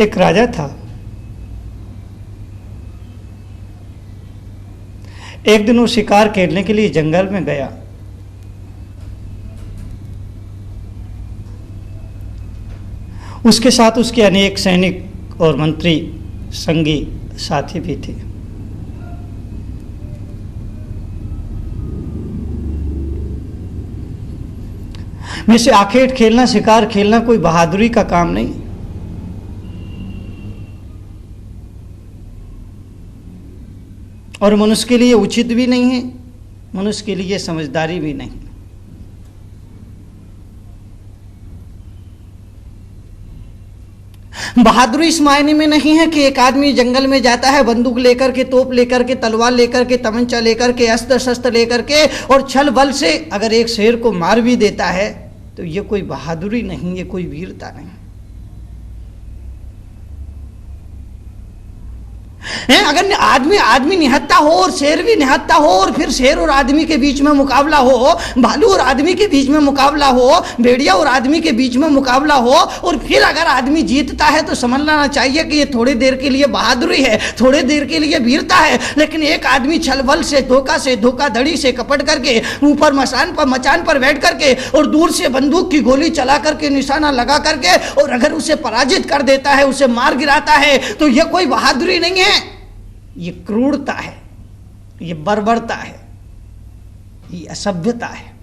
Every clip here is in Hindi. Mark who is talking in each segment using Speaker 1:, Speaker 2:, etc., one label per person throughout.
Speaker 1: एक राजा था। एक दिन वो शिकार खेलने के लिए जंगल में गया। उसके साथ उसके अनेक सैनिक और मंत्री संगी साथी भी थे। वैसे आखेट खेलना, शिकार खेलना कोई बहादुरी का काम नहीं, और मनुष्य के लिए उचित भी नहीं है, मनुष्य के लिए समझदारी भी नहीं। बहादुरी इस मायने में नहीं है कि एक आदमी जंगल में जाता है बंदूक लेकर के, तोप लेकर के, तलवार लेकर के, तमंचा लेकर के, अस्त्र शस्त्र लेकर के और छल बल से अगर एक शेर को मार भी देता है तो ये कोई बहादुरी नहीं, ये कोई वीरता नहीं है। अगर आदमी निहत्था हो और शेर भी निहत्था हो, और फिर शेर और आदमी के बीच में मुकाबला हो, भालू और आदमी के बीच में मुकाबला हो, भेड़िया और आदमी के बीच में मुकाबला हो, और फिर अगर आदमी जीतता है तो समझ लेना चाहिए कि ये थोड़ी देर के लिए बहादुरी है, थोड़ी देर के लिए वीरता है। लेकिन एक आदमी छल बल से, धोखाधड़ी से, कपट करके ऊपर मचान पर बैठ करके और दूर से बंदूक की गोली चला करके, निशाना लगा करके, और अगर उसे पराजित कर देता है, उसे मार गिराता है, तो यह कोई बहादुरी नहीं है, ये क्रूरता है, ये बर्बरता है, ये असभ्यता है।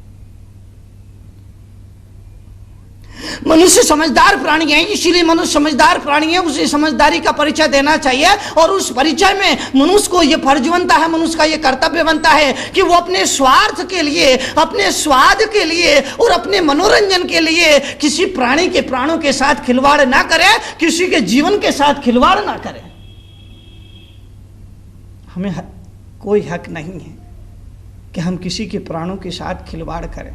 Speaker 1: मनुष्य समझदार प्राणी है, इसीलिए मनुष्य समझदार प्राणी है, उसे समझदारी का परिचय देना चाहिए। और उस परिचय में मनुष्य को यह फर्ज बनता है, मनुष्य का यह कर्तव्य बनता है कि वो अपने स्वार्थ के लिए, अपने स्वाद के लिए और अपने मनोरंजन के लिए किसी प्राणी के प्राणों के साथ खिलवाड़ ना करे, किसी के जीवन के साथ खिलवाड़ ना करे। हमें कोई हक नहीं है कि हम किसी के प्राणों के साथ खिलवाड़ करें।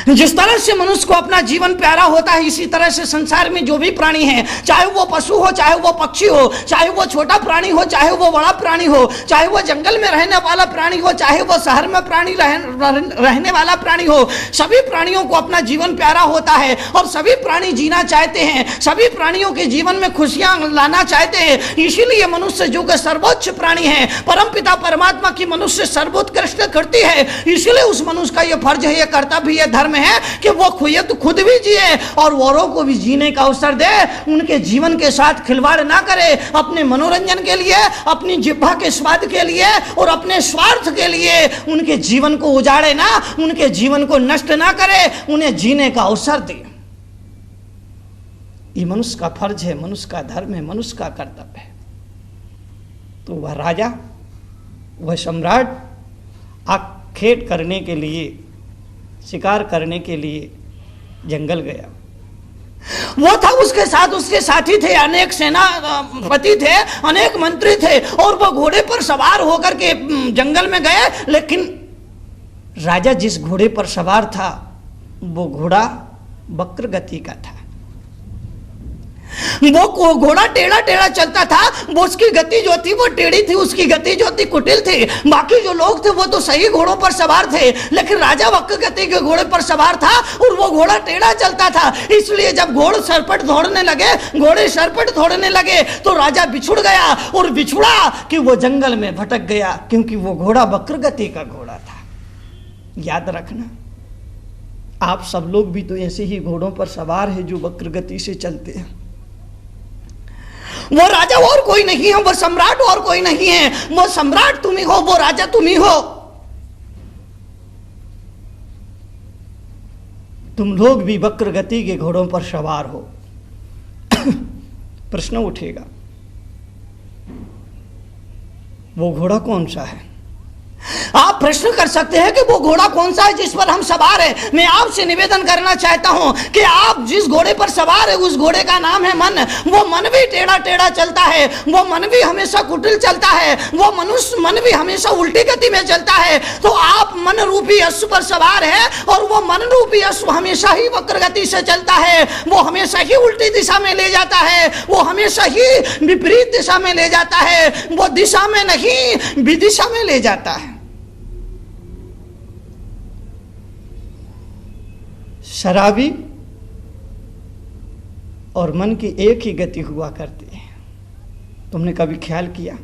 Speaker 1: जिस तरह से मनुष्य को अपना जीवन प्यारा होता है, इसी तरह से संसार में जो भी प्राणी है, चाहे वो पशु हो, चाहे वो पक्षी हो, चाहे वो छोटा प्राणी हो, चाहे वो बड़ा प्राणी हो, चाहे वो जंगल में रहने वाला प्राणी हो, चाहे वो शहर में रहने वाला प्राणी हो, सभी प्राणियों को अपना जीवन प्यारा होता है और सभी प्राणी जीना चाहते हैं, सभी प्राणियों के जीवन में खुशियां लाना चाहते हैं। इसीलिए मनुष्य जो कि सर्वोच्च प्राणी है, परमपिता परमात्मा की मनुष्य सर्वोत्कृष्ट करती है, इसीलिए उस मनुष्य का यह फर्ज है, यह कर्तव्य, यह धर्म है कि वो खुद भी जिए और औरों को भी जीने का अवसर दे, उनके जीवन के साथ खिलवाड़ ना करे, अपने मनोरंजन के लिए, अपनी जिह्वा के स्वाद के लिए और अपने स्वार्थ के लिए उनके जीवन को उजाड़े ना, उनके जीवन को नष्ट ना करे, उन्हें जीने का अवसर दे। ये मनुष्य का फर्ज है, मनुष्य का धर्म है, मनुष्य का कर्तव्य है। तो वह राजा, वह सम्राट आखेट करने के लिए, शिकार करने के लिए जंगल गया। वो था, उसके साथ उसके साथी थे, अनेक सेनापति थे, अनेक मंत्री थे, और वो घोड़े पर सवार होकर के जंगल में गए। लेकिन राजा जिस घोड़े पर सवार था वो घोड़ा वक्र गति का था। वो घोड़ा टेढ़ा टेढ़ा चलता था, वो उसकी गति जो थी वो टेढ़ी थी, उसकी गति जो थी कुटिल थी। बाकी जो लोग थे वो तो सही घोड़ों पर सवार थे, लेकिन राजा वक्र गति के घोड़े पर सवार था और वो घोड़ा टेढ़ा चलता था। इसलिए जब घोड़े सरपट दौड़ने लगे तो राजा बिछुड़ गया, और बिछुड़ा कि वो जंगल में भटक गया, क्योंकि वो घोड़ा वक्र गति का घोड़ा था। याद रखना, आप सब लोग भी तो ऐसे ही घोड़ों पर सवार है जो वक्र गति से चलते हैं। वो राजा और कोई नहीं है, वो सम्राट और कोई नहीं है। वो सम्राट तुम ही हो, वो राजा तुम ही हो। तुम लोग भी वक्र गति के घोड़ों पर सवार हो। प्रश्न उठेगा, वो घोड़ा कौन सा है? आप प्रश्न कर सकते हैं कि वो घोड़ा कौन सा है जिस पर हम सवार हैं। मैं आपसे निवेदन करना चाहता हूं कि आप जिस घोड़े पर सवार है उस घोड़े का नाम है मन। वो मन भी टेढ़ा टेढ़ा चलता है, वो मन भी हमेशा कुटिल चलता है, वो मनुष्य मन भी हमेशा उल्टी गति में चलता है। तो आप मन रूपी अश्व पर सवार है, और वो मन रूपी अश्व हमेशा ही वक्र गति से चलता है, वो हमेशा ही उल्टी दिशा में ले जाता है, वो हमेशा ही विपरीत दिशा में ले जाता है, वो दिशा में नहीं विदिशा में ले जाता है। शराबी और मन की एक ही गति हुआ करती है। तुमने कभी ख्याल किया,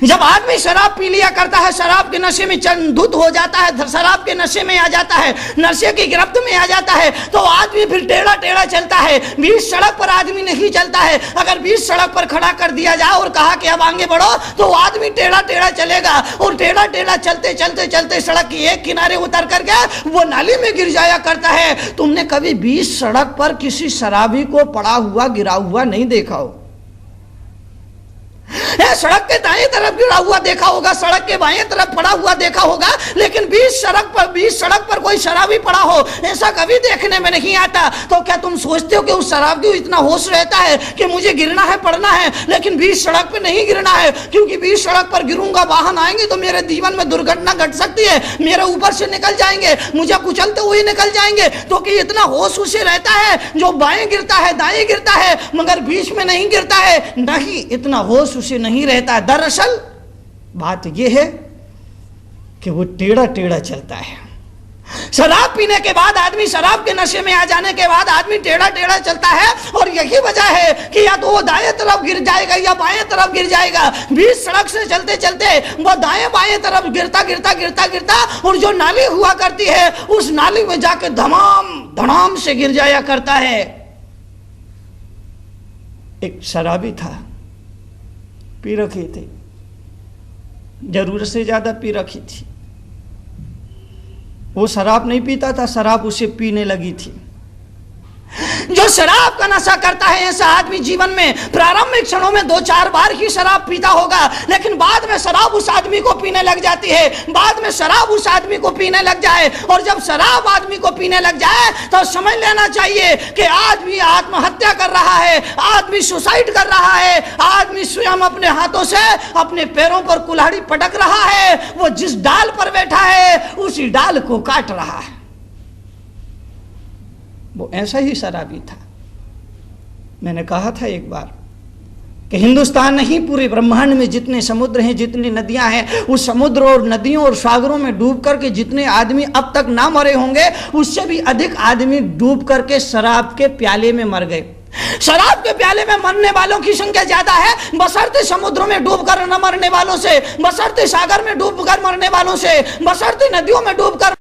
Speaker 1: जब आदमी शराब पी लिया करता है, शराब के नशे में धुत हो जाता है, शराब के नशे में आ जाता है, नशे की गिरफ्त में आ जाता है, तो आदमी फिर टेढ़ा टेढ़ा चलता है। बीच सड़क पर आदमी नहीं चलता है। अगर बीच सड़क पर खड़ा कर दिया जाए और कहा कि अब आगे बढ़ो, तो आदमी टेढ़ा टेढ़ा चलेगा और टेढ़ा टेढ़ा चलते चलते चलते सड़क की एक किनारे उतर करके वो नाली में गिर जाया करता है। तुमने कभी बीच सड़क पर किसी शराबी को पड़ा हुआ गिरा हुआ नहीं देखा हो? सड़क के दाएं तरफ गिरा हुआ देखा होगा, सड़क के बाएं तरफ पड़ा हुआ देखा होगा, लेकिन बीच सड़क पर कोई शराबी पड़ा हो, ऐसा कभी देखने में नहीं आता। तो क्या तुम सोचते हो कि उस शराबी को इतना होश रहता है कि मुझे गिरना है, पड़ना है, लेकिन बीच सड़क पे नहीं गिरना है, क्योंकि बीच सड़क पर गिरूंगा, वाहन आएंगे तो मेरे जीवन में दुर्घटना घट सकती है, मेरे ऊपर से निकल जाएंगे, मुझे कुचलते हुए निकल जाएंगे। तो कि इतना होश उसे रहता है, जो बाएं गिरता है, दाएं गिरता है, मगर बीच में नहीं गिरता है। नहीं, इतना होश उसे नहीं रहता है। दरअसल बात यह है कि वो टेढ़ा टेढ़ा चलता है। शराब पीने के बाद आदमी, शराब के नशे में आ जाने के बाद आदमी टेढ़ा टेढ़ा चलता है, और यही वजह है कि या तो वो दाएं तरफ गिर जाएगा या बाएं तरफ गिर जाएगा। बीच सड़क से चलते चलते वो दाएं बाएं तरफ गिरता गिरता गिरता गिरता और जो नाली हुआ करती है उस नाली में जाके धमाम धड़ाम से गिर जाया करता है। एक शराबी था, पी रखी थी, जरूरत से ज्यादा पी रखी थी। वो शराब नहीं पीता था, शराब उसे पीने लगी थी। जो शराब का नशा करता है, ऐसा आदमी जीवन में प्रारंभिक क्षणों में 2-4 बार ही शराब पीता होगा, लेकिन बाद में शराब उस आदमी को पीने लग जाती है। बाद में शराब उस आदमी को पीने लग जाए, और जब शराब आदमी को पीने लग जाए तो समझ लेना चाहिए कि आदमी आत्महत्या कर रहा है, आदमी सुसाइड कर रहा है, आदमी स्वयं अपने हाथों से अपने पैरों पर कुल्हाड़ी पटक रहा है। वो जिस डाल पर बैठा है उसी डाल को काट रहा है। वो ऐसा ही शराबी था। मैंने कहा था एक बार कि हिंदुस्तान नहीं, पूरे ब्रह्मांड में जितने समुद्र हैं, जितनी नदियां हैं, उस समुद्र और नदियों और सागरों में डूब करके जितने आदमी अब तक ना मरे होंगे, उससे भी अधिक आदमी डूब करके शराब के प्याले में मर गए। शराब के प्याले में मरने वालों की संख्या ज्यादा है बशर्ते समुद्रों में डूबकर न मरने वालों से, बशर्ते सागर में डूबकर मरने वालों से, बशर्ते नदियों में डूबकर